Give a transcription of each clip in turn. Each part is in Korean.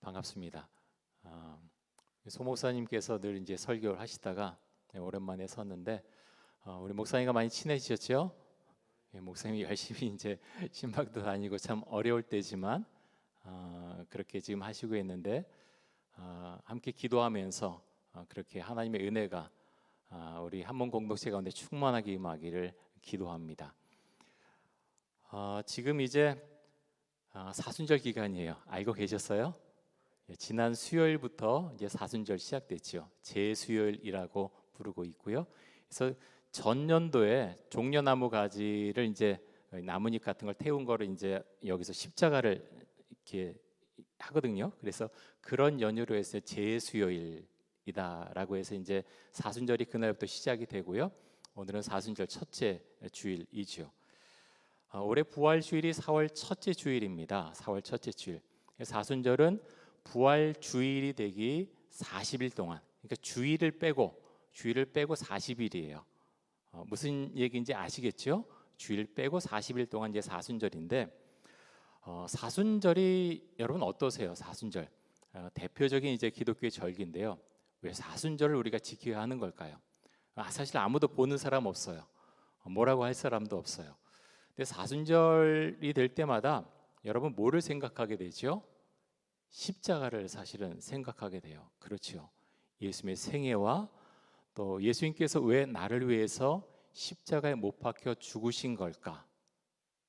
반갑습니다. 소 목사님께서 늘 이제 설교를 하시다가 오랜만에 섰는데 우리 목사님과 많이 친해지셨죠? 목사님이 열심히 이제 신방도 다니고 참 어려울 때지만 그렇게 지금 하시고 있는데 함께 기도하면서 그렇게 하나님의 은혜가 우리 한몸 공동체 가운데 충만하게 임하기를 기도합니다. 지금 이제 사순절 기간이에요. 알고 계셨어요? 지난 수요일부터 이제 사순절 시작됐죠. 제수요일이라고 부르고 있고요. 그래서 전년도에 종려나무 가지를 이제 나뭇잎 같은 걸 태운 거를 이제 여기서 십자가를 이렇게 하거든요. 그래서 그런 연유로 해서 제수요일이다라고 해서 이제 사순절이 그날부터 시작이 되고요. 오늘은 사순절 첫째 주일이죠. 올해 부활 주일이 4월 첫째 주일입니다. 4월 첫째 주일. 사순절은 부활 주일이 되기 40일 동안, 그러니까 주일을 빼고 40일이에요. 무슨 얘기인지 아시겠죠? 주일 빼고 40일 동안 이제 사순절인데 사순절이 여러분 어떠세요? 사순절 대표적인 이제 기독교의 절기인데요. 왜 사순절을 우리가 지켜야 하는 걸까요? 사실 아무도 보는 사람 없어요. 뭐라고 할 사람도 없어요. 근데 사순절이 될 때마다 여러분 뭐를 생각하게 되죠? 십자가를 사실은 생각하게 돼요. 그렇죠. 예수님의 생애와 또 예수님께서 왜 나를 위해서 십자가에 못 박혀 죽으신 걸까?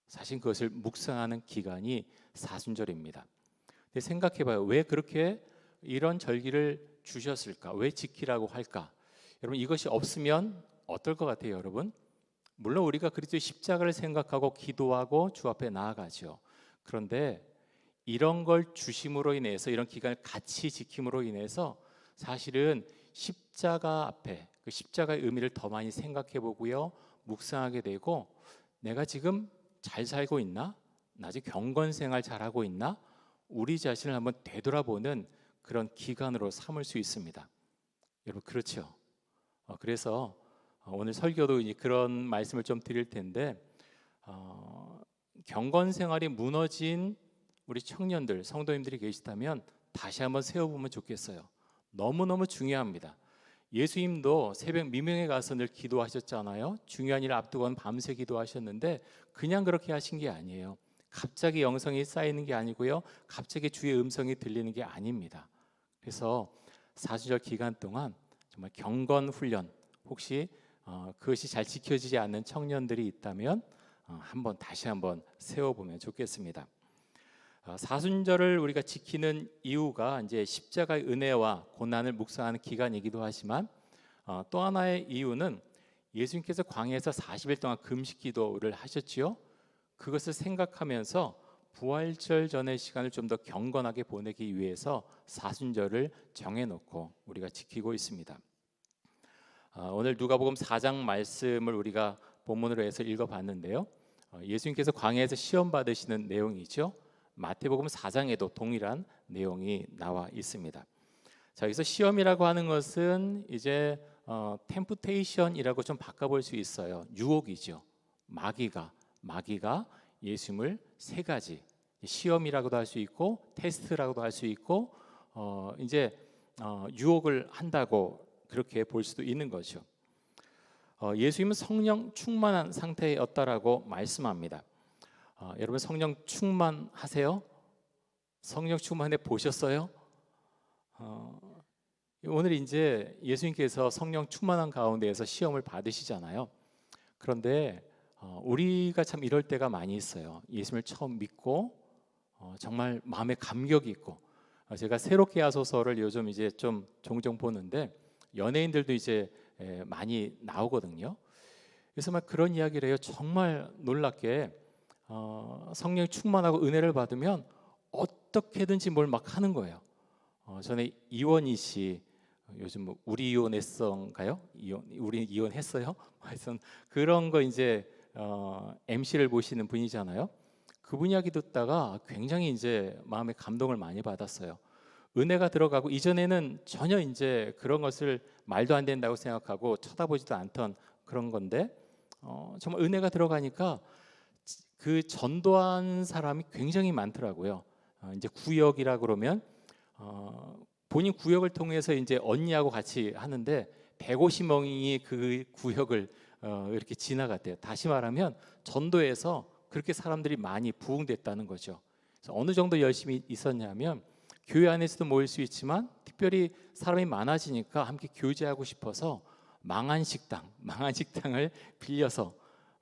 사실 그것을 묵상하는 기간이 사순절입니다. 근데 생각해봐요. 왜 그렇게 이런 절기를 주셨을까? 왜 지키라고 할까? 여러분 이것이 없으면 어떨 것 같아요, 여러분? 물론 우리가 그리스도의 십자가를 생각하고 기도하고 주 앞에 나아가죠. 그런데 이런 걸 주심으로 인해서 이런 기간을 같이 지킴으로 인해서 사실은 십자가 앞에 그 십자가의 의미를 더 많이 생각해 보고요, 묵상하게 되고 내가 지금 잘 살고 있나? 나 지금 경건 생활 잘하고 있나? 우리 자신을 한번 되돌아보는 그런 기간으로 삼을 수 있습니다. 여러분 그렇죠? 그래서 오늘 설교도 이제 그런 말씀을 좀 드릴 텐데 경건 생활이 무너진 우리 청년들, 성도님들이 계시다면 다시 한번 세워보면 좋겠어요. 너무너무 중요합니다. 예수님도 새벽 미명에 가서 늘 기도하셨잖아요. 중요한 일을 앞두고는 밤새 기도하셨는데 그냥 그렇게 하신 게 아니에요. 갑자기 영성이 쌓이는 게 아니고요, 갑자기 주의 음성이 들리는 게 아닙니다. 그래서 사순절 기간 동안 정말 경건 훈련, 혹시 그것이 잘 지켜지지 않는 청년들이 있다면 다시 한번 세워보면 좋겠습니다. 사순절을 우리가 지키는 이유가 이제 십자가의 은혜와 고난을 묵상하는 기간이기도 하지만 또 하나의 이유는 예수님께서 광야에서 40일 동안 금식 기도를 하셨지요. 그것을 생각하면서 부활절 전의 시간을 좀 더 경건하게 보내기 위해서 사순절을 정해놓고 우리가 지키고 있습니다. 오늘 누가복음 4장 말씀을 우리가 본문으로 해서 읽어봤는데요. 예수님께서 광야에서 시험 받으시는 내용이죠. 마태복음 4장에도 동일한 내용이 나와 있습니다. 자, 여기서 시험이라고 하는 것은 이제 템프테이션이라고 좀 바꿔볼 수 있어요. 유혹이죠. 마귀가 예수님을 세 가지 시험이라고도 할 수 있고 테스트라고도 할 수 있고 유혹을 한다고 그렇게 볼 수도 있는 거죠. 예수님은 성령 충만한 상태였다라고 말씀합니다. 여러분 성령 충만하세요? 성령 충만해 보셨어요? 오늘 이제 예수님께서 성령 충만한 가운데에서 시험을 받으시잖아요. 그런데 우리가 참 이럴 때가 많이 있어요. 예수님을 처음 믿고 정말 마음에 감격이 있고 제가 새롭게 하소서를 요즘 이제 좀 종종 보는데 연예인들도 이제 많이 나오거든요. 그래서 막 그런 이야기를 해요. 정말 놀랍게 성령이 충만하고 은혜를 받으면 어떻게든지 뭘 막 하는 거예요. 전에 이원희 씨 요즘 뭐 우리 이혼했어인가요? 우리 이혼했어요? 하여튼 그런 거 이제 MC를 보시는 분이잖아요. 그분 이야기 듣다가 굉장히 이제 마음에 감동을 많이 받았어요. 은혜가 들어가고 이전에는 전혀 이제 그런 것을 말도 안 된다고 생각하고 쳐다보지도 않던 그런 건데 정말 은혜가 들어가니까 그 전도한 사람이 굉장히 많더라고요. 이제 구역이라 그러면 본인 구역을 통해서 이제 언니하고 같이 하는데 150명이 그 구역을 이렇게 지나갔대요. 다시 말하면 전도에서 그렇게 사람들이 많이 부흥됐다는 거죠. 그래서 어느 정도 열심히 있었냐면 교회 안에서도 모일 수 있지만 특별히 사람이 많아지니까 함께 교제하고 싶어서 망한 식당을 빌려서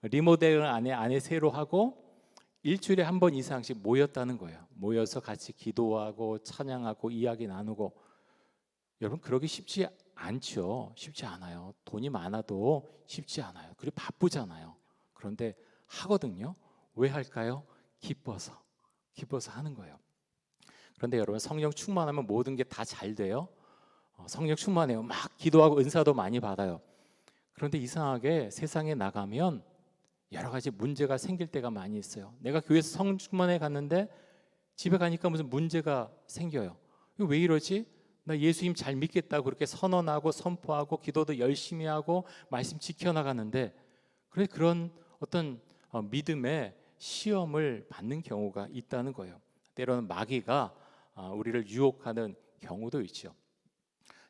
리모델을 안에 새로 하고 일주일에 한 번 이상씩 모였다는 거예요. 모여서 같이 기도하고 찬양하고 이야기 나누고. 여러분 그러기 쉽지 않죠. 쉽지 않아요. 돈이 많아도 쉽지 않아요. 그리고 바쁘잖아요. 그런데 하거든요. 왜 할까요? 기뻐서 하는 거예요. 그런데 여러분 성령 충만하면 모든 게 다 잘 돼요. 성령 충만해요. 막 기도하고 은사도 많이 받아요. 그런데 이상하게 세상에 나가면 여러 가지 문제가 생길 때가 많이 있어요. 내가 교회에서 성령 충만해 갔는데 집에 가니까 무슨 문제가 생겨요. 이거 왜 이러지? 나 예수님 잘 믿겠다고 그렇게 선언하고 선포하고 기도도 열심히 하고 말씀 지켜나가는데 그런 어떤 믿음의 시험을 받는 경우가 있다는 거예요. 때로는 마귀가 우리를 유혹하는 경우도 있죠.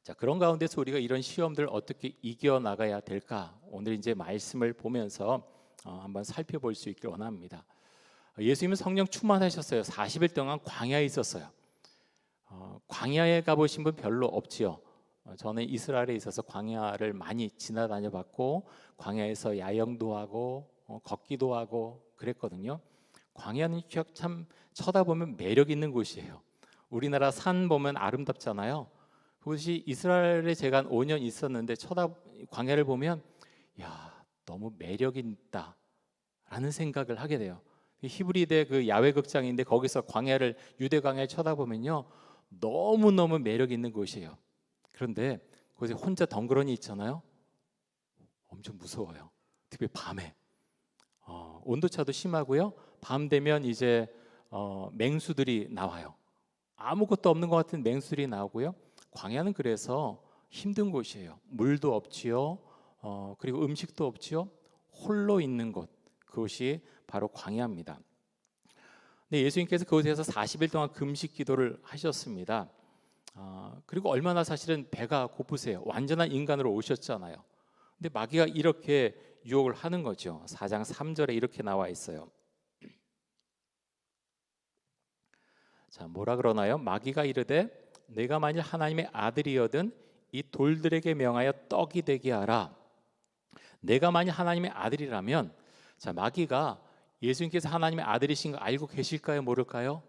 자, 그런 가운데서 우리가 이런 시험들을 어떻게 이겨나가야 될까? 오늘 이제 말씀을 보면서 한번 살펴볼 수 있길 원합니다. 예수님은 성령 충만하셨어요. 40일 동안 광야에 있었어요. 광야에 가보신 분 별로 없지요. 저는 이스라엘에 있어서 광야를 많이 지나다녀 봤고 광야에서 야영도 하고 걷기도 하고 그랬거든요. 광야는 참 쳐다보면 매력 있는 곳이에요. 우리나라 산 보면 아름답잖아요. 그것이 이스라엘에 제가 한 5년 있었는데 광야를 보면 야 너무 매력 있다라는 생각을 하게 돼요. 히브리대 그 야외 극장인데 거기서 유대 광야를 쳐다보면요 너무너무 매력 있는 곳이에요. 그런데 거기서 혼자 덩그러니 있잖아요. 엄청 무서워요. 특히 밤에 온도차도 심하고요. 밤 되면 이제 맹수들이 나와요. 아무것도 없는 것 같은 맹수들이 나오고요. 광야는 그래서 힘든 곳이에요. 물도 없지요. 그리고 음식도 없지요. 홀로 있는 곳, 그것이 바로 광야입니다. 근데 예수님께서 그곳에서 40일 동안 금식 기도를 하셨습니다. 그리고 얼마나 사실은 배가 고프세요. 완전한 인간으로 오셨잖아요. 근데 마귀가 이렇게 유혹을 하는 거죠. 4장 3절에 이렇게 나와 있어요. 자, 뭐라 그러나요? 마귀가 이르되 내가 만일 하나님의 아들이거든 이 돌들에게 명하여 떡이 되게 하라. 내가 만일 하나님의 아들이라면, 자, 마귀가 예수님께서 하나님의 아들이신 거 알고 계실까요? 모를까요?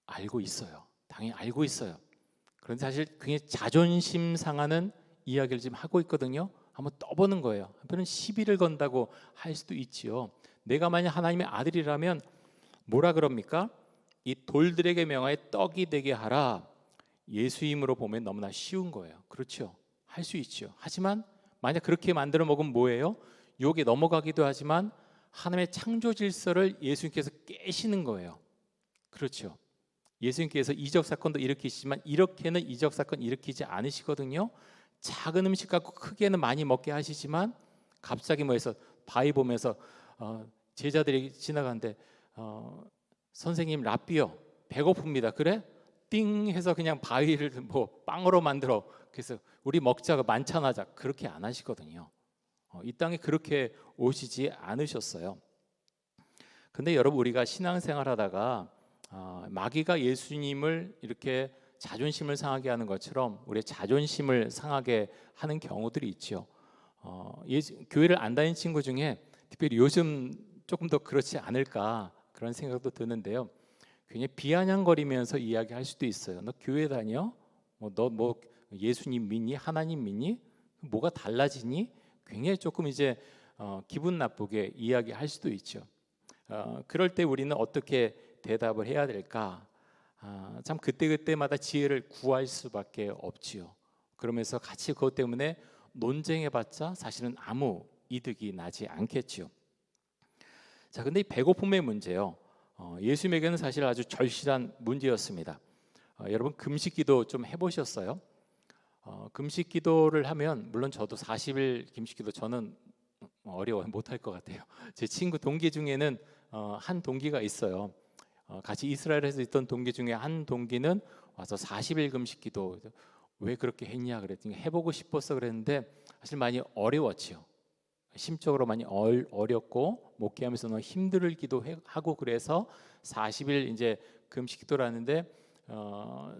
알고 있어요. 당연히 알고 있어요. 그런데 사실 굉장히 자존심 상하는 이야기를 지금 하고 있거든요. 한번 떠보는 거예요. 한편은 시비를 건다고 할 수도 있지요. 내가 만약 하나님의 아들이라면 뭐라 그럽니까? 이 돌들에게 명하여 떡이 되게 하라. 예수임으로 보면 너무나 쉬운 거예요. 그렇죠? 할 수 있죠. 하지만 만약 그렇게 만들어 먹으면 뭐예요? 유혹에 넘어가기도 하지만 하나님의 창조 질서를 예수님께서 깨시는 거예요. 그렇죠? 예수님께서 이적 사건도 일으키시지만 이렇게는 이적 사건 일으키지 않으시거든요. 작은 음식 갖고 크게는 많이 먹게 하시지만 갑자기 뭐해서 바위 보면서 제자들이 지나가는데 선생님 랍비요 배고픕니다. 그래? 띵 해서 그냥 바위를 뭐 빵으로 만들어 그래서 우리 먹자가 만찬하자 그렇게 안 하시거든요. 이 땅에 그렇게 오시지 않으셨어요. 근데 여러분 우리가 신앙생활하다가 마귀가 예수님을 이렇게 자존심을 상하게 하는 것처럼 우리의 자존심을 상하게 하는 경우들이 있죠. 교회를 안 다니는 친구 중에 특별히 요즘 조금 더 그렇지 않을까 그런 생각도 드는데요. 굉장히 비아냥거리면서 이야기할 수도 있어요. 너 교회 다녀? 너 예수님 믿니? 하나님 믿니? 뭐가 달라지니? 굉장히 조금 이제 기분 나쁘게 이야기할 수도 있죠. 그럴 때 우리는 어떻게 대답을 해야 될까? 참 그때마다 지혜를 구할 수밖에 없지요. 그러면서 같이 그것 때문에 논쟁해봤자 사실은 아무 이득이 나지 않겠지요. 자, 근데 이 배고픔의 문제요. 예수님에게는 사실 아주 절실한 문제였습니다. 여러분 금식기도 좀 해보셨어요? 금식기도를 하면 물론 저도 40일 금식기도 저는 어려워요. 못할 것 같아요. 제 친구 동기 중에는 한 동기가 있어요. 같이 이스라엘에서 있던 동기 중에 한 동기는 와서 40일 금식기도 왜 그렇게 했냐 그랬더니 해보고 싶어서 그랬는데 사실 많이 어려웠지요. 심적으로 많이 어렵고 목회하면서 너무 힘들기도 하고 그래서 40일 이제 금식기도를 하는데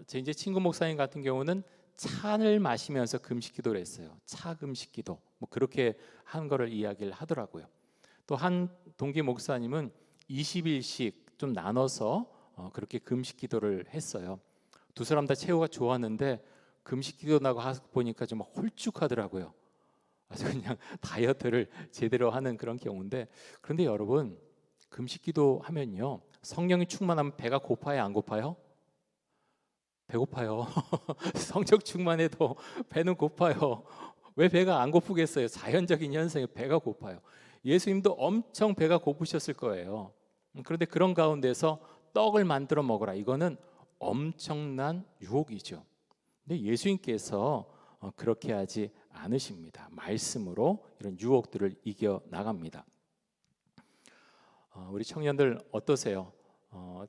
제 이제 친구 목사님 같은 경우는 차를 마시면서 금식기도를 했어요. 차 금식기도 뭐 그렇게 한 거를 이야기를 하더라고요. 또 한 동기 목사님은 20일씩 좀 나눠서 그렇게 금식기도를 했어요. 두 사람 다 체후가 좋았는데 금식기도 나고 보니까 좀 홀쭉하더라고요. 아주 그냥 다이어트를 제대로 하는 그런 경우인데, 그런데 여러분 금식기도 하면요 성령이 충만하면 배가 고파요 안 고파요? 배고파요. 성령 충만해도 배는 고파요. 왜 배가 안 고프겠어요? 자연적인 현상에 배가 고파요. 예수님도 엄청 배가 고프셨을 거예요. 그런데 그런 가운데서 떡을 만들어 먹어라. 이거는 엄청난 유혹이죠. 근데 예수님께서 그렇게 하지 않으십니다. 말씀으로 이런 유혹들을 이겨 나갑니다. 우리 청년들 어떠세요?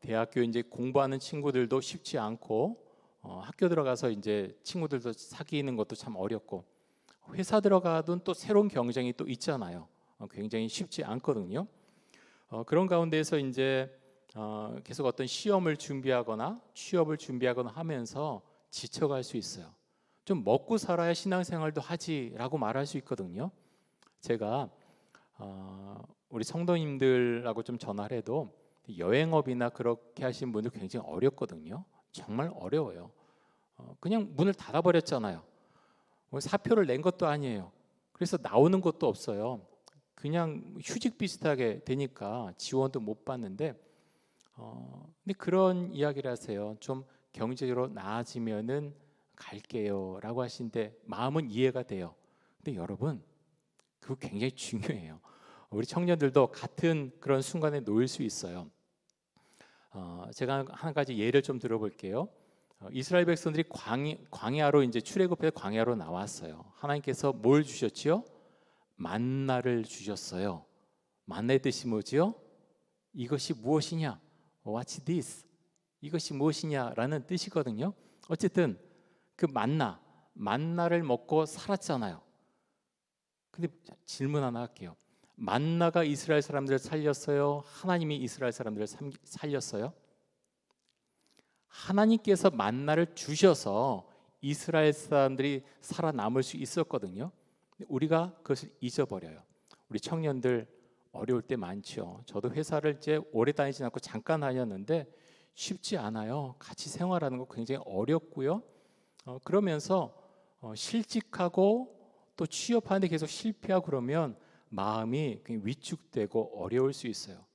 대학교 이제 공부하는 친구들도 쉽지 않고 학교 들어가서 이제 친구들도 사귀는 것도 참 어렵고 회사 들어가든 또 새로운 경쟁이 또 있잖아요. 굉장히 쉽지 않거든요. 그런 가운데에서 이제 계속 어떤 시험을 준비하거나 취업을 준비하거나 하면서 지쳐갈 수 있어요. 좀 먹고 살아야 신앙생활도 하지라고 말할 수 있거든요. 제가 우리 성도님들하고 좀 전화를 해도 여행업이나 그렇게 하신 분들 굉장히 어렵거든요. 정말 어려워요. 그냥 문을 닫아버렸잖아요. 사표를 낸 것도 아니에요. 그래서 나오는 것도 없어요. 그냥 휴직 비슷하게 되니까 지원도 못 받는데 근데 그런 이야기를 하세요. 좀 경제적으로 나아지면은 갈게요라고 하시는데 마음은 이해가 돼요. 근데 여러분 그거 굉장히 중요해요. 우리 청년들도 같은 그런 순간에 놓일 수 있어요. 제가 한 가지 예를 좀 들어볼게요. 이스라엘 백성들이 광야로 이제 출애굽해서 광야로 나왔어요. 하나님께서 뭘 주셨지요? 만나를 주셨어요. 만나의 뜻이 뭐지요? 이것이 무엇이냐? What's this? 이것이 무엇이냐라는 뜻이거든요. 어쨌든 그 만나를 먹고 살았잖아요. 근데 질문 하나 할게요. 만나가 이스라엘 사람들을 살렸어요? 하나님이 이스라엘 사람들을 살렸어요? 하나님께서 만나를 주셔서 이스라엘 사람들이 살아남을 수 있었거든요. 우리가 그것을 잊어버려요. 우리 청년들 어려울 때 많죠. 저도 회사를 이제 오래 다니지 않고 잠깐 다녔는데 쉽지 않아요. 같이 생활하는 거 굉장히 어렵고요. 그러면서 실직하고 또 취업하는데 계속 실패하고 그러면 마음이 굉장히 위축되고 어려울 수 있어요.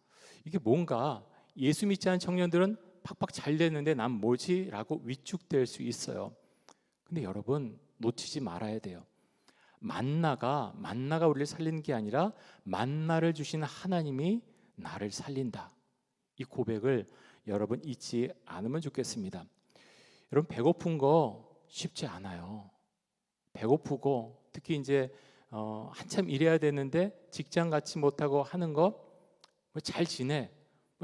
이게 뭔가 예수 믿지 않은 청년들은 팍팍 잘 됐는데 난 뭐지? 라고 위축될 수 있어요. 근데 여러분 놓치지 말아야 돼요. 만나가 우리를 살리는 게 아니라 만나를 주시는 하나님이 나를 살린다. 이 고백을 여러분 잊지 않으면 좋겠습니다. 여러분 배고픈 거 쉽지 않아요. 배고프고 특히 이제 한참 일해야 되는데 직장 갖지 못하고 하는 거 잘 지내.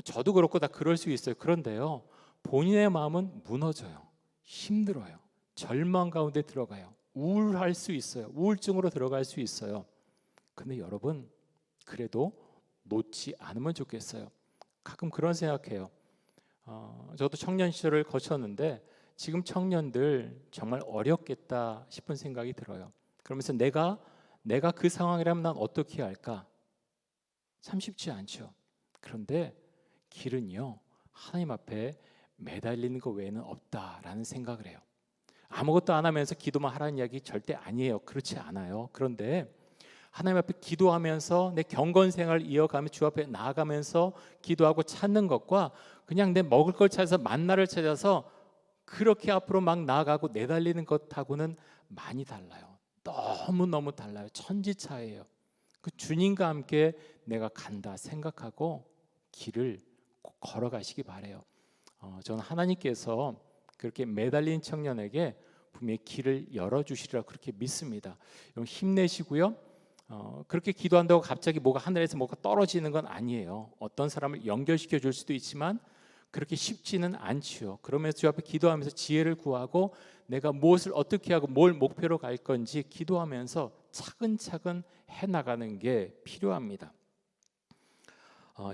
저도 그렇고 다 그럴 수 있어요. 그런데요, 본인의 마음은 무너져요. 힘들어요. 절망 가운데 들어가요. 우울할 수 있어요. 우울증으로 들어갈 수 있어요. 근데 여러분 그래도 놓지 않으면 좋겠어요. 가끔 그런 생각해요. 저도 청년 시절을 거쳤는데 지금 청년들 정말 어렵겠다 싶은 생각이 들어요. 그러면서 내가 그 상황이라면 난 어떻게 할까? 참 쉽지 않죠. 그런데 길은요 하나님 앞에 매달리는 것 외에는 없다라는 생각을 해요. 아무것도 안 하면서 기도만 하라는 이야기 절대 아니에요. 그렇지 않아요. 그런데 하나님 앞에 기도하면서 내 경건 생활을 이어가며 주 앞에 나아가면서 기도하고 찾는 것과 그냥 내 먹을 걸 찾아서 만나를 찾아서 그렇게 앞으로 막 나아가고 내달리는 것하고는 많이 달라요. 너무너무 달라요. 천지차이예요. 그 주님과 함께 내가 간다 생각하고 길을 꼭 걸어가시기 바래요. 저는 하나님께서 그렇게 매달린 청년에게 분명히 길을 열어주시리라 그렇게 믿습니다. 여러분 힘내시고요. 그렇게 기도한다고 갑자기 뭐가 하늘에서 뭐가 떨어지는 건 아니에요. 어떤 사람을 연결시켜 줄 수도 있지만 그렇게 쉽지는 않지요. 그러면서 주 앞에 기도하면서 지혜를 구하고 내가 무엇을 어떻게 하고 뭘 목표로 갈 건지 기도하면서 차근차근 해나가는 게 필요합니다.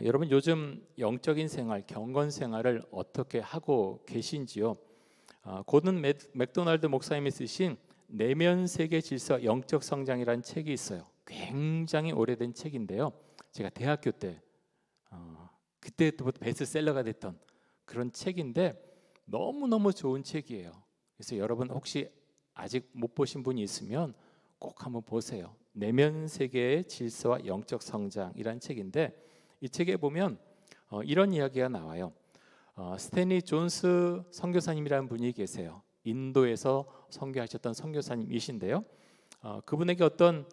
여러분 요즘 영적인 생활, 경건 생활을 어떻게 하고 계신지요? 고든 맥도날드 목사님이 쓰신 내면 세계 질서 영적 성장이라는 책이 있어요. 굉장히 오래된 책인데요. 제가 대학교 때 그때부터 베스트셀러가 됐던 그런 책인데 너무너무 좋은 책이에요. 그래서 여러분 혹시 아직 못 보신 분이 있으면 꼭 한번 보세요. 내면 세계의 질서와 영적 성장이라는 책인데 이 책에 보면 이런 이야기가 나와요. 스탠리 존스 선교사님이라는 분이 계세요. 인도에서 선교하셨던 선교사님이신데요. 그분에게 어떤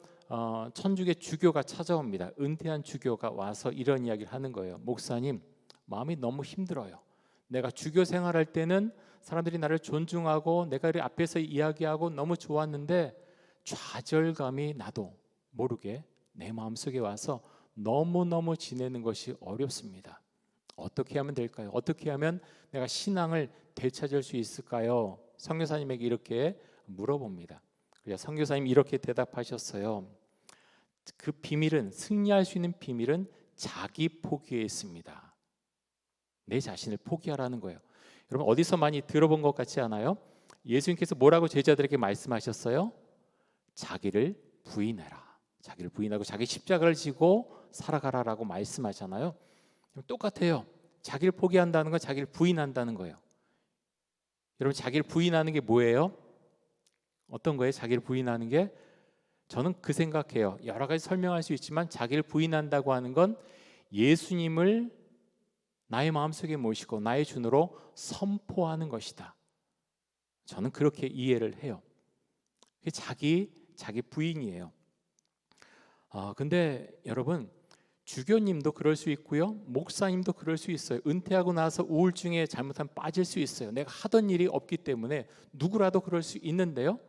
천주교 주교가 찾아옵니다. 은퇴한 주교가 와서 이런 이야기를 하는 거예요. 목사님, 마음이 너무 힘들어요. 내가 주교 생활할 때는 사람들이 나를 존중하고 내가 그 앞에서 이야기하고 너무 좋았는데 좌절감이 나도 모르게 내 마음속에 와서 너무너무 지내는 것이 어렵습니다. 어떻게 하면 될까요? 어떻게 하면 내가 신앙을 되찾을 수 있을까요? 선교사님에게 이렇게 물어봅니다. 그래서 선교사님이 이렇게 대답하셨어요. 그 비밀은, 승리할 수 있는 비밀은 자기 포기에 있습니다. 내 자신을 포기하라는 거예요. 여러분 어디서 많이 들어본 것 같지 않아요? 예수님께서 뭐라고 제자들에게 말씀하셨어요? 자기를 부인해라. 자기를 부인하고 자기 십자가를 지고 살아가라라고 말씀하잖아요. 똑같아요. 자기를 포기한다는 건 자기를 부인한다는 거예요. 여러분 자기를 부인하는 게 뭐예요? 어떤 거예요? 자기를 부인하는 게? 저는 그 생각해요. 여러 가지 설명할 수 있지만 자기를 부인한다고 하는 건 예수님을 나의 마음속에 모시고 나의 주으로 선포하는 것이다. 저는 그렇게 이해를 해요. 자기 부인이에요. 근데 여러분 주교님도 그럴 수 있고요. 목사님도 그럴 수 있어요. 은퇴하고 나서 우울증에 잘못하면 빠질 수 있어요. 내가 하던 일이 없기 때문에 누구라도 그럴 수 있는데요.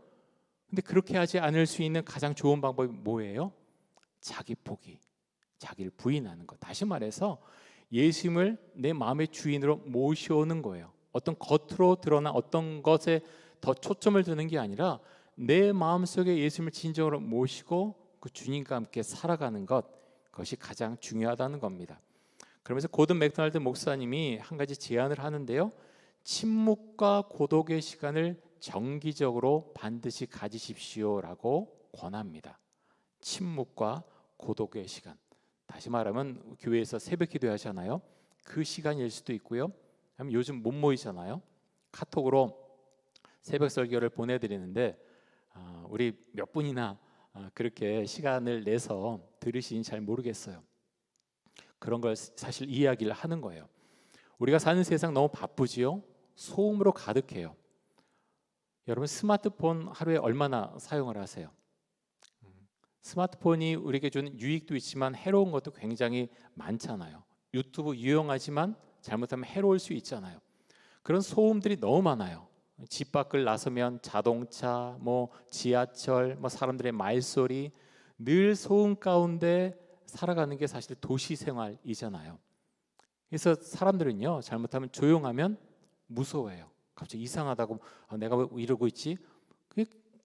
근데 그렇게 하지 않을 수 있는 가장 좋은 방법이 뭐예요? 자기 포기, 자기를 부인하는 것. 다시 말해서 예수님을 내 마음의 주인으로 모셔오는 거예요. 어떤 겉으로 드러난 어떤 것에 더 초점을 두는 게 아니라 내 마음속에 예수님을 진정으로 모시고 그 주님과 함께 살아가는 것, 그것이 가장 중요하다는 겁니다. 그러면서 고든 맥도날드 목사님이 한 가지 제안을 하는데요. 침묵과 고독의 시간을 정기적으로 반드시 가지십시오라고 권합니다. 침묵과 고독의 시간. 다시 말하면 교회에서 새벽 기도 하잖아요. 그 시간일 수도 있고요. 아니면 요즘 못 모이잖아요. 카톡으로 새벽 설교를 보내드리는데 우리 몇 분이나 그렇게 시간을 내서 들으시니 잘 모르겠어요. 그런 걸 사실 이야기를 하는 거예요. 우리가 사는 세상 너무 바쁘지요. 소음으로 가득해요. 여러분 스마트폰 하루에 얼마나 사용을 하세요? 스마트폰이 우리에게 주는 유익도 있지만 해로운 것도 굉장히 많잖아요. 유튜브 유용하지만 잘못하면 해로울 수 있잖아요. 그런 소음들이 너무 많아요. 집 밖을 나서면 자동차, 지하철, 사람들의 말소리, 늘 소음 가운데 살아가는 게 사실 도시 생활이잖아요. 그래서 사람들은요 잘못하면 조용하면 무서워해요. 갑자기 이상하다고 내가 왜 이러고 있지?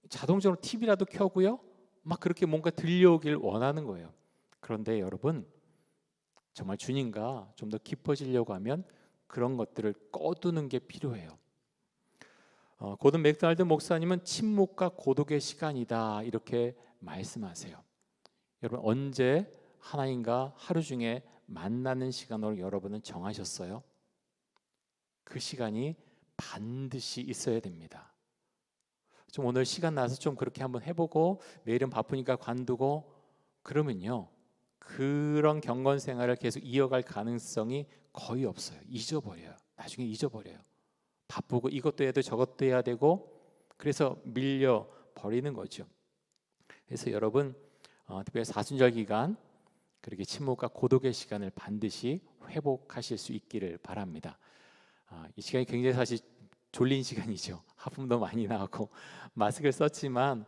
자동적으로 TV라도 켜고요. 막 그렇게 뭔가 들려오길 원하는 거예요. 그런데 여러분 정말 주님과 좀 더 깊어지려고 하면 그런 것들을 꺼두는 게 필요해요. 고든 맥도날드 목사님은 침묵과 고독의 시간이다 이렇게 말씀하세요. 여러분 언제 하나님과 하루 중에 만나는 시간으로 여러분은 정하셨어요? 그 시간이 반드시 있어야 됩니다. 좀 오늘 시간 나서 좀 그렇게 한번 해보고 내일은 바쁘니까 관두고 그러면요 그런 경건 생활을 계속 이어갈 가능성이 거의 없어요. 잊어버려요. 나중에 잊어버려요. 바쁘고 이것도 해야 되고 저것도 해야 되고 그래서 밀려 버리는 거죠. 그래서 여러분 특별히 사순절 기간 그렇게 침묵과 고독의 시간을 반드시 회복하실 수 있기를 바랍니다. 이 시간이 굉장히 사실 졸린 시간이죠. 하품도 많이 나오고 마스크를 썼지만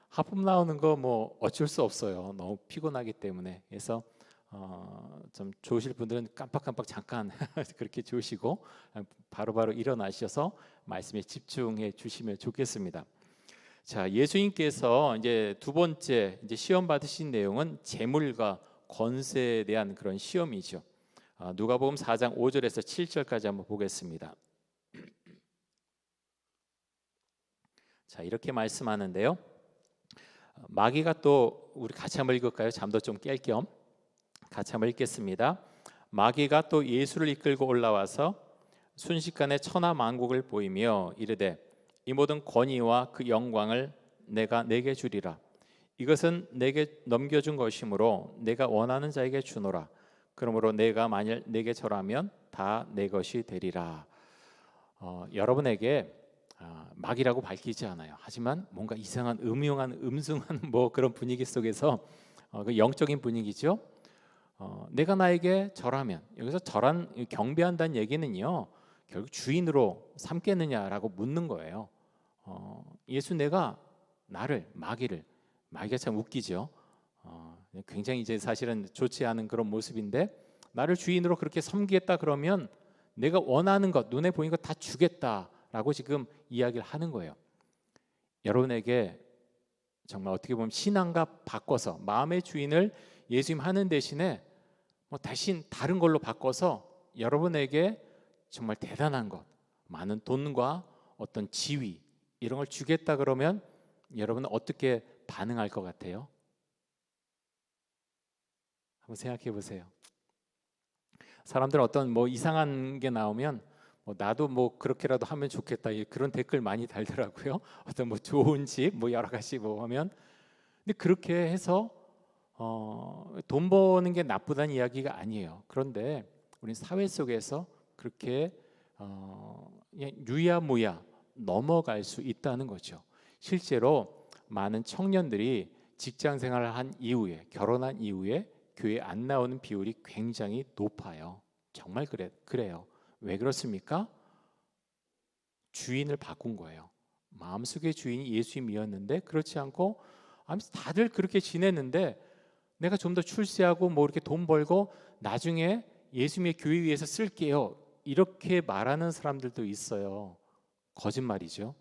하품 나오는 거 뭐 어쩔 수 없어요. 너무 피곤하기 때문에. 그래서 좀 좋으실 분들은 깜빡깜빡 잠깐 그렇게 좋으시고 바로바로 일어나셔서 말씀에 집중해 주시면 좋겠습니다. 자, 예수님께서 이제 두 번째 이제 시험 받으신 내용은 재물과 권세에 대한 그런 시험이죠. 누가복음 4장 5절에서 7절까지 한번 보겠습니다. 자, 이렇게 말씀하는데요. 마귀가 또 우리 같이 한번 읽을까요? 잠도 좀 깰 겸 같이 한번 읽겠습니다. 마귀가 또 예수를 이끌고 올라와서 순식간에 천하 만국을 보이며 이르되 이 모든 권위와 그 영광을 내가 내게 주리라. 이것은 내게 넘겨준 것이므로 내가 원하는 자에게 주노라. 그러므로 내가 만일 내게 절하면 다 내 것이 되리라. 여러분에게 마귀라고 밝히지 않아요. 하지만 뭔가 이상한 음흉한 음숭한 뭐 그런 분위기 속에서 그 영적인 분위기죠. 내가 나에게 절하면, 여기서 절한 경배한다는 얘기는요, 결국 주인으로 삼겠느냐라고 묻는 거예요. 예수 내가 나를 마귀가 참 웃기죠. 굉장히 이제 사실은 좋지 않은 그런 모습인데 나를 주인으로 그렇게 섬기겠다 그러면 내가 원하는 것, 눈에 보이는 것 다 주겠다라고 지금 이야기를 하는 거예요. 여러분에게 정말 어떻게 보면 신앙과 바꿔서 마음의 주인을 예수님 하는 대신에 뭐 대신 다른 걸로 바꿔서 여러분에게 정말 대단한 것, 많은 돈과 어떤 지위 이런 걸 주겠다 그러면 여러분은 어떻게 반응할 것 같아요? 한번 생각해 보세요. 사람들은 어떤 뭐 이상한 게 나오면 나도 뭐 그렇게라도 하면 좋겠다 그런 댓글 많이 달더라고요. 어떤 뭐 좋은 집 뭐 여러 가지 뭐 하면 근데 그렇게 해서 돈 버는 게 나쁘다는 이야기가 아니에요. 그런데 우리 사회 속에서 그렇게 그냥 유야무야 넘어갈 수 있다는 거죠. 실제로 많은 청년들이 직장 생활을 한 이후에 결혼한 이후에 교회 안 나오는 비율이 굉장히 높아요. 정말 그래요. 왜 그렇습니까? 주인을 바꾼 거예요. 마음속의 주인이 예수님이었는데 그렇지 않고 다들 그렇게 지냈는데 내가 좀 더 출세하고 뭐 이렇게 돈 벌고 나중에 예수님의 교회 위해서 쓸게요. 이렇게 말하는 사람들도 있어요. 거짓말이죠.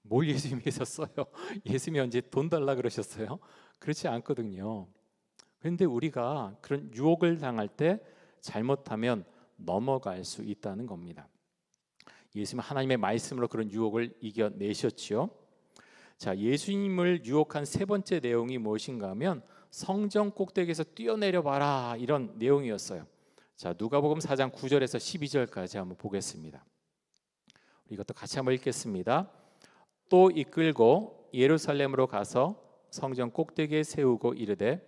뭘 예수님 위해서 써요? 예수님이 언제 돈 달라 그러셨어요? 그렇지 않거든요. 그런데 우리가 그런 유혹을 당할 때 잘못하면 넘어갈 수 있다는 겁니다. 예수님은 하나님의 말씀으로 그런 유혹을 이겨내셨지요. 자, 예수님을 유혹한 세 번째 내용이 무엇인가 하면 성전 꼭대기에서 뛰어내려 봐라 이런 내용이었어요. 자, 누가복음 4장 9절에서 12절까지 한번 보겠습니다. 이것도 같이 한번 읽겠습니다. 또 이끌고 예루살렘으로 가서 성전 꼭대기에 세우고 이르되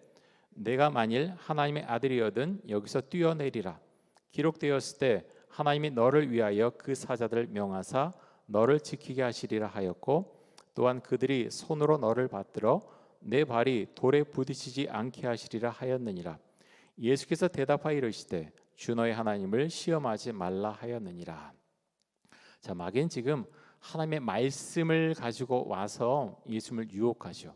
내가 만일 하나님의 아들이거든 여기서 뛰어내리라. 기록되었을 때 하나님이 너를 위하여 그 사자들을 명하사 너를 지키게 하시리라 하였고 또한 그들이 손으로 너를 받들어 내 발이 돌에 부딪히지 않게 하시리라 하였느니라. 예수께서 대답하여 이르시되 주 너의 하나님을 시험하지 말라 하였느니라. 자, 마귀는 지금 하나님의 말씀을 가지고 와서 예수님을 유혹하죠.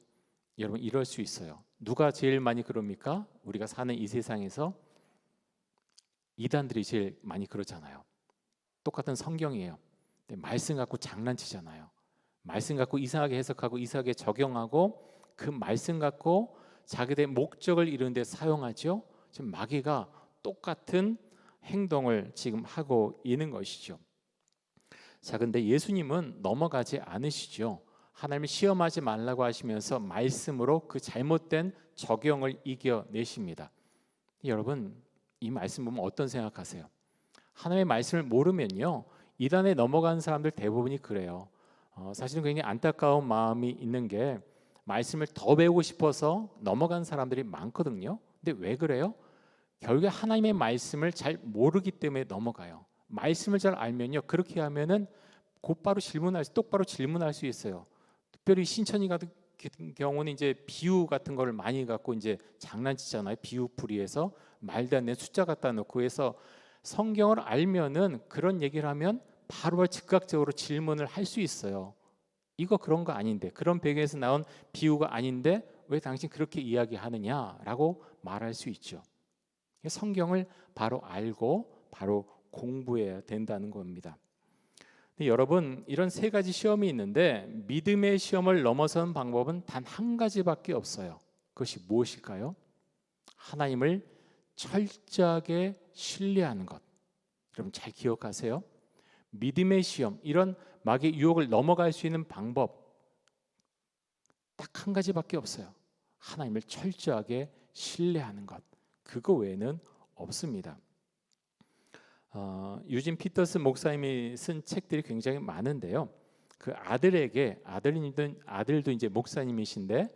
여러분 이럴 수 있어요. 누가 제일 많이 그럽니까? 우리가 사는 이 세상에서 이단들이 제일 많이 그러잖아요. 똑같은 성경이에요. 근데 말씀 갖고 장난치잖아요. 말씀 갖고 이상하게 해석하고 이상하게 적용하고 그 말씀 갖고 자기들의 목적을 이루는 데 사용하죠. 지금 마귀가 똑같은 행동을 지금 하고 있는 것이죠. 자, 근데 예수님은 넘어가지 않으시죠. 하나님을 시험하지 말라고 하시면서 말씀으로 그 잘못된 적용을 이겨내십니다. 여러분 이 말씀 보면 어떤 생각하세요? 하나님의 말씀을 모르면요 이단에 넘어가는 사람들 대부분이 그래요. 사실은 굉장히 안타까운 마음이 있는 게 말씀을 더 배우고 싶어서 넘어간 사람들이 많거든요. 근데 왜 그래요? 결국에 하나님의 말씀을 잘 모르기 때문에 넘어가요. 말씀을 잘 알면요 그렇게 하면은 똑바로 질문할 수 있어요. 특별히 신천지 같은 경우는 이제 비유 같은 거를 많이 갖고 이제 장난치잖아요. 비유풀이해서 말도 안 되는 숫자 갖다 놓고 해서 성경을 알면은 그런 얘기를 하면 바로 즉각적으로 질문을 할 수 있어요. 이거 그런 거 아닌데, 그런 배경에서 나온 비유가 아닌데 왜 당신 그렇게 이야기하느냐라고 말할 수 있죠. 성경을 바로 알고 바로 공부해야 된다는 겁니다. 근데 여러분, 이런 세 가지 시험이 있는데 믿음의 시험을 넘어서는 방법은 단 한 가지밖에 없어요. 그것이 무엇일까요? 하나님을 철저하게 신뢰하는 것. 여러분 잘 기억하세요. 믿음의 시험, 이런 마귀의 유혹을 넘어갈 수 있는 방법 딱 한 가지밖에 없어요. 하나님을 철저하게 신뢰하는 것. 그거 외에는 없습니다. 유진 피터슨 목사님이 쓴 책들이 굉장히 많은데요. 그 아들도 이제 목사님이신데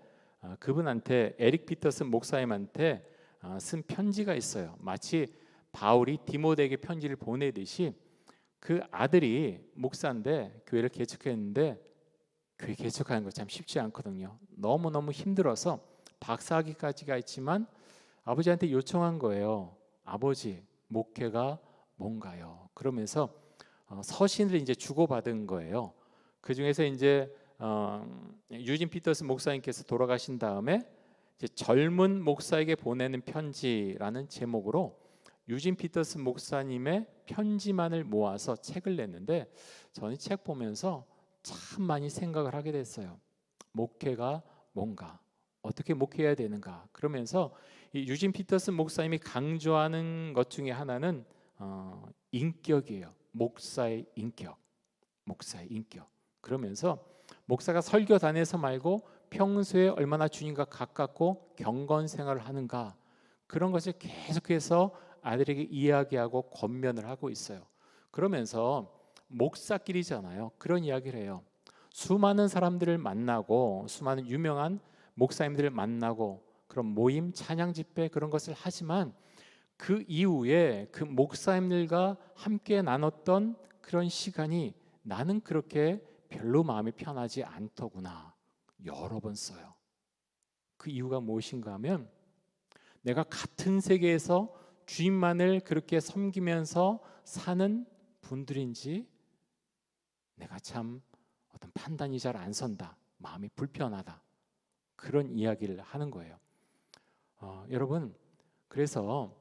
그분한테, 에릭 피터슨 목사님한테 쓴 편지가 있어요. 마치 바울이 디모데에게 편지를 보내듯이 그 아들이 목사인데 교회를 개척했는데, 교회 개척하는 거 참 쉽지 않거든요. 너무너무 힘들어서 박사학위까지가 있지만 아버지한테 요청한 거예요. 아버지, 목회가 뭔가요? 그러면서 서신을 이제 주고받은 거예요. 그 중에서 이제 유진 피터슨 목사님께서 돌아가신 다음에 이제 젊은 목사에게 보내는 편지라는 제목으로 유진 피터슨 목사님의 편지만을 모아서 책을 냈는데, 저는 이 책 보면서 참 많이 생각을 하게 됐어요. 목회가 뭔가, 어떻게 목회해야 되는가. 그러면서 이 유진 피터슨 목사님이 강조하는 것 중에 하나는 인격이에요. 목사의 인격. 그러면서 목사가 설교단에서 말고 평소에 얼마나 주님과 가깝고 경건 생활을 하는가, 그런 것을 계속해서 아들에게 이야기하고 권면을 하고 있어요. 그러면서 목사끼리잖아요. 그런 이야기를 해요. 수많은 사람들을 만나고 수많은 유명한 목사님들을 만나고 그런 모임, 찬양 집회 그런 것을 하지만 그 이후에 그 목사님들과 함께 나눴던 그런 시간이 나는 그렇게 별로 마음이 편하지 않더구나. 여러 번 써요. 그 이유가 무엇인가 하면 내가 같은 세계에서 주님만을 그렇게 섬기면서 사는 분들인지 내가 참 어떤 판단이 잘 안 선다, 마음이 불편하다, 그런 이야기를 하는 거예요. 여러분, 그래서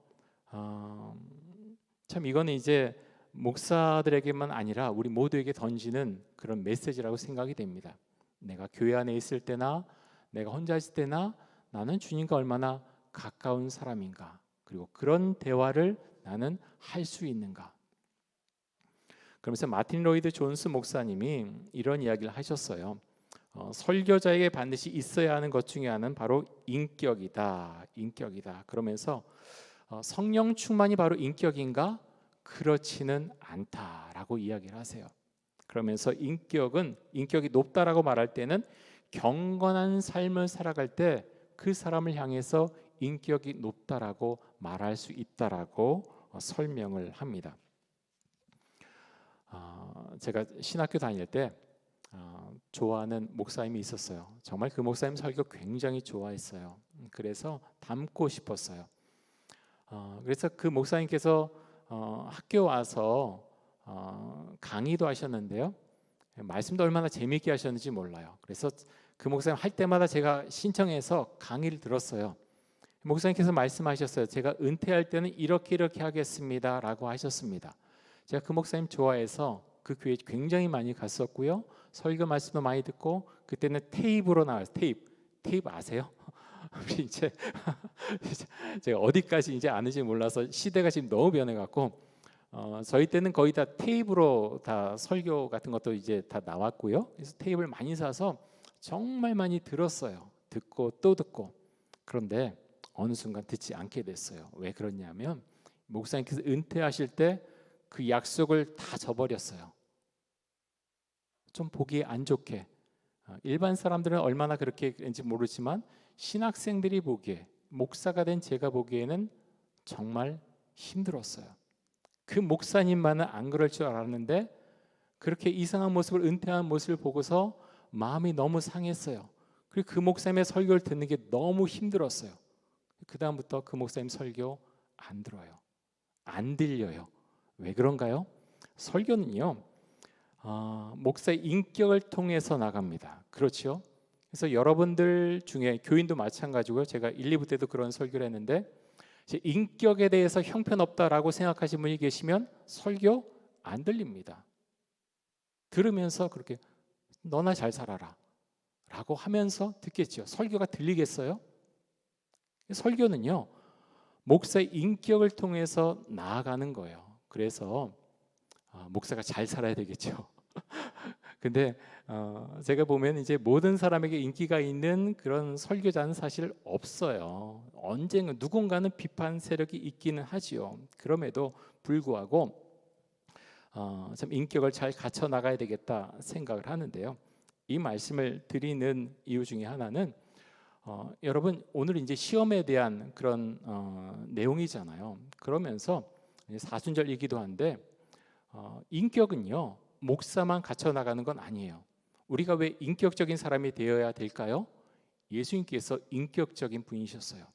참 이거는 이제 목사들에게만 아니라 우리 모두에게 던지는 그런 메시지라고 생각이 됩니다. 내가 교회 안에 있을 때나 내가 혼자 있을 때나 나는 주님과 얼마나 가까운 사람인가, 그리고 그런 대화를 나는 할 수 있는가. 그러면서 마틴 로이드 존스 목사님이 이런 이야기를 하셨어요. 설교자에게 반드시 있어야 하는 것 중에 하나는 바로 인격이다. 그러면서 성령 충만이 바로 인격인가? 그렇지는 않다라고 이야기를 하세요. 그러면서 인격이 높다라고 말할 때는 경건한 삶을 살아갈 때 그 사람을 향해서 인격이 높다라고 말할 수 있다라고 설명을 합니다. 제가 신학교 다닐 때 좋아하는 목사님이 있었어요. 정말 그 목사님 설교 굉장히 좋아했어요. 그래서 닮고 싶었어요. 그래서 그 목사님께서 학교 와서 강의도 하셨는데요. 말씀도 얼마나 재미있게 하셨는지 몰라요. 그래서 그 목사님 할 때마다 제가 신청해서 강의를 들었어요. 목사님께서 말씀하셨어요. 제가 은퇴할 때는 이렇게 하겠습니다 라고 하셨습니다. 제가 그 목사님 좋아해서 그 교회 굉장히 많이 갔었고요. 설교 말씀도 많이 듣고, 그때는 테이프로 나와요. 테이프 아세요? 우리 이제 제가 어디까지 이제 아는지 몰라서 시대가 지금 너무 변해갖고 저희 때는 거의 다 테이프로 다 설교 같은 것도 이제 다 나왔고요. 그래서 테이프를 많이 사서 정말 많이 들었어요. 듣고 또 듣고. 그런데 어느 순간 듣지 않게 됐어요. 왜 그러냐면 목사님께서 은퇴하실 때 그 약속을 다 저버렸어요. 좀 보기 안 좋게. 일반 사람들은 얼마나 그렇게 했는지 모르지만 신학생들이 보기에, 목사가 된 제가 보기에는 정말 힘들었어요. 그 목사님만은 안 그럴 줄 알았는데 그렇게 이상한 모습을, 은퇴한 모습을 보고서 마음이 너무 상했어요. 그리고 그 목사님의 설교를 듣는 게 너무 힘들었어요. 그 다음부터 그 목사님 설교 안 들어요. 안 들려요. 왜 그런가요? 설교는요, 목사의 인격을 통해서 나갑니다. 그렇죠? 그래서 여러분들 중에 교인도 마찬가지고요. 제가 1, 2부 때도 그런 설교를 했는데 인격에 대해서 형편없다라고 생각하시는 분이 계시면 설교 안 들립니다. 들으면서 그렇게 너나 잘 살아라 라고 하면서 듣겠죠. 설교가 들리겠어요? 설교는요, 목사의 인격을 통해서 나아가는 거예요. 그래서 목사가 잘 살아야 되겠죠. 근데 제가 보면 이제 모든 사람에게 인기가 있는 그런 설교자는 사실 없어요. 언젠가 누군가는 비판 세력이 있기는 하지요. 그럼에도 불구하고 참 인격을 잘 갖춰 나가야 되겠다 생각을 하는데요. 이 말씀을 드리는 이유 중에 하나는 여러분 오늘 이제 시험에 대한 그런 내용이잖아요. 그러면서 사순절이기도 한데 인격은요 목사만 갖춰 나가는 건 아니에요. 우리가 왜 인격적인 사람이 되어야 될까요? 예수님께서 인격적인 분이셨어요.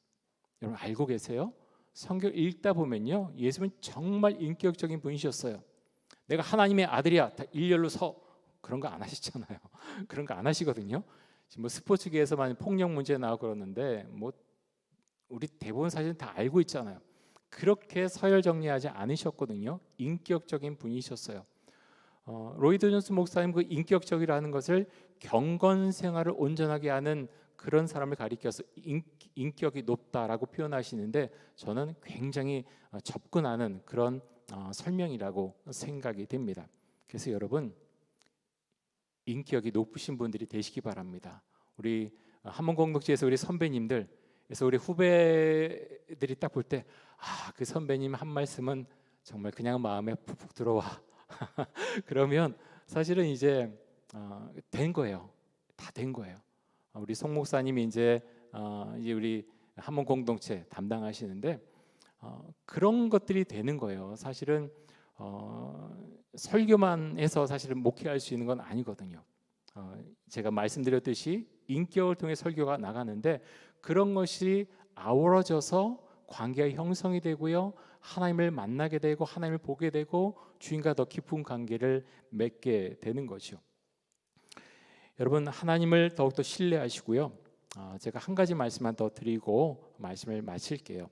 여러분 알고 계세요? 성경 읽다 보면요 예수님은 정말 인격적인 분이셨어요. 내가 하나님의 아들이야 다 일렬로 서 그런 거 안 하시잖아요. 그런 거 안 하시거든요. 지금 뭐 스포츠계에서만 폭력 문제 나오고 그러는데 뭐 우리 대부분 사실 다 알고 있잖아요. 그렇게 서열정리하지 않으셨거든요. 인격적인 분이셨어요. 로이드 존스 목사님 그 인격적이라는 것을 경건 생활을 온전하게 하는 그런 사람을 가리켜서 인격이 높다라고 표현하시는데 저는 굉장히 접근하는 그런 설명이라고 생각이 됩니다. 그래서 여러분 인격이 높으신 분들이 되시기 바랍니다. 우리 한문공동체에서 우리 선배님들, 그래서 우리 후배들이 딱 볼 때 그 선배님 한 말씀은 정말 그냥 마음에 푹푹 들어와. 그러면 사실은 이제 된 거예요. 다 된 거예요. 우리 송 목사님이 이제 우리 한문 공동체 담당하시는데 그런 것들이 되는 거예요. 사실은 설교만 해서 사실은 목회할 수 있는 건 아니거든요. 제가 말씀드렸듯이 인격을 통해 설교가 나가는데 그런 것이 아우러져서 관계가 형성이 되고요. 하나님을 만나게 되고 하나님을 보게 되고 주님과 더 깊은 관계를 맺게 되는 거죠. 여러분 하나님을 더욱더 신뢰하시고요. 제가 한 가지 말씀만 더 드리고 말씀을 마칠게요.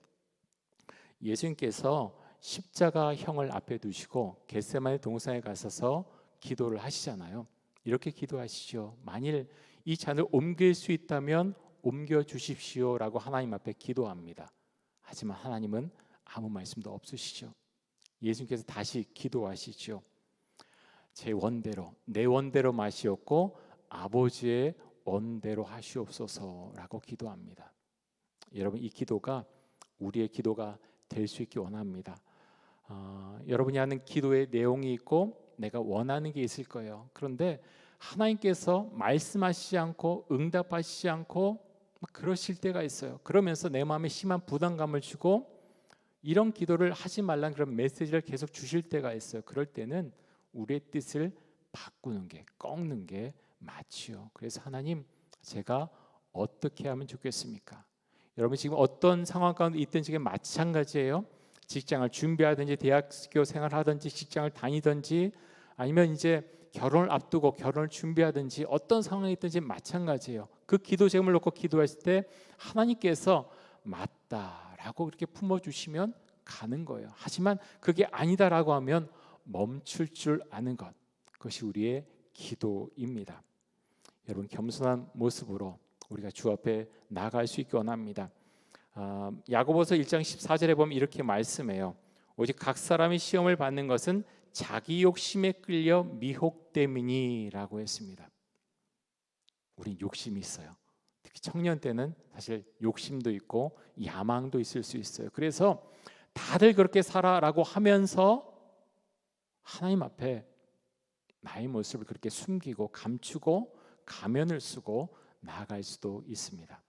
예수님께서 십자가형을 앞에 두시고 겟세마네 동산에 가셔서 기도를 하시잖아요. 이렇게 기도하시죠. 만일 이 잔을 옮길 수 있다면 옮겨 주십시오라고 하나님 앞에 기도합니다. 하지만 하나님은 아무 말씀도 없으시죠. 예수님께서 다시 기도하시죠. 제 원대로 내 원대로 마시옵고 아버지의 원대로 하시옵소서라고 기도합니다. 여러분 이 기도가 우리의 기도가 될 수 있기 원합니다. 여러분이 하는 기도의 내용이 있고 내가 원하는 게 있을 거예요. 그런데 하나님께서 말씀하시지 않고 응답하시지 않고 그러실 때가 있어요. 그러면서 내 마음에 심한 부담감을 주고 이런 기도를 하지 말라는 그런 메시지를 계속 주실 때가 있어요. 그럴 때는 우리의 뜻을 바꾸는 게 꺾는 게 맞지요. 그래서 하나님 제가 어떻게 하면 좋겠습니까? 여러분 지금 어떤 상황 가운데 있든지 마찬가지예요. 직장을 준비하든지 대학교 생활하든지 직장을 다니든지 아니면 이제 결혼을 앞두고 결혼을 준비하든지 어떤 상황이 있든지 마찬가지예요. 그 기도 제목을 놓고 기도했을 때 하나님께서 맞다라고 이렇게 품어주시면 가는 거예요. 하지만 그게 아니다라고 하면 멈출 줄 아는 것, 그것이 우리의 기도입니다. 여러분 겸손한 모습으로 우리가 주 앞에 나갈 수 있기 원합니다. 야고보서 1장 14절에 보면 이렇게 말씀해요. 오직 각 사람이 시험을 받는 것은 자기 욕심에 끌려 미혹됨이니라고 했습니다. 우린 욕심이 있어요. 특히 청년 때는 사실 욕심도 있고 야망도 있을 수 있어요. 그래서 다들 그렇게 살아라고 하면서 하나님 앞에 나의 모습을 그렇게 숨기고 감추고 가면을 쓰고 나아갈 수도 있습니다.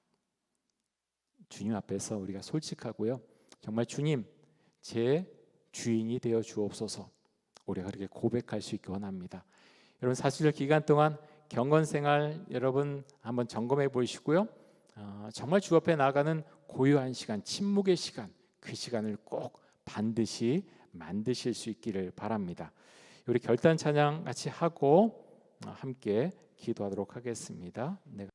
주님 앞에서 우리가 솔직하고요. 정말 주님 제 주인이 되어 주옵소서. 우리가 그렇게 고백할 수 있기 원합니다. 여러분 사순절 기간 동안 경건생활 여러분 한번 점검해 보시고요. 정말 주 앞에 나가는 고요한 시간, 침묵의 시간, 그 시간을 꼭 반드시 만드실 수 있기를 바랍니다. 우리 결단 찬양 같이 하고 함께 기도하도록 하겠습니다. 네.